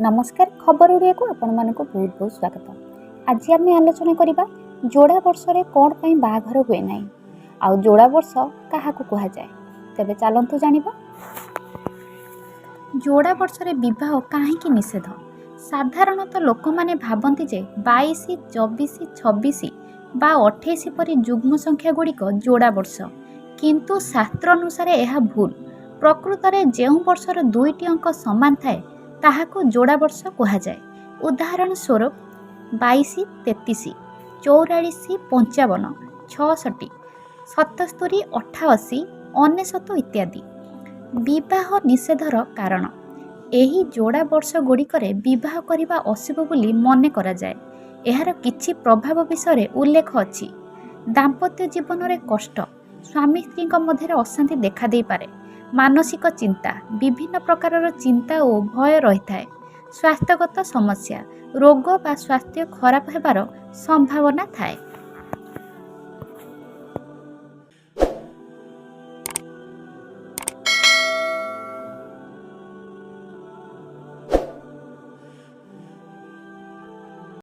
नमस्कार खबर ओडिया को आपण मानक बहुत बहुत स्वागत। आज आम आलोचना करबा जोड़ा वर्ष रे कोन पई बाहाघर हुए नाही आ जोड़ा वर्ष काहा को कहा जाए। तबे चलंतु जानिबा जोड़ा वर्ष रे विवाह काहे की निषेध। साधारणतः लोक माने भाबंती जे 22, 24, 26 बा 28 परी जुग्म संख्या गुड़िक जोड़ा वर्ष, किंतु शास्त्र अनुसार यह भूल। प्रकृत में जो वर्षर दुईटी अंक समान थाए ताहाको जोड़ा वर्ष कहा जाए। उदाहरण स्वरूप 22, 33, 44, 55, 66, 77, 88, 99 इत्यादि। विवाह निषेधर कारण एही जोड़ा वर्ष गुड़िकरे विवाह करने अशुभ बोली मने करा जाए। एहार किछि प्रभाव विषय उल्लेख अछि। दाम्पत्य जीवन में कष्ट, स्वामी स्त्री मध्य अशांति देखा दे पारे, मानसिक चिंता, विभिन्न प्रकार चिंता और भय रही है, स्वास्थ्यगत समस्या, रोग बा स्वास्थ्य खराब होबार संभावना थाए।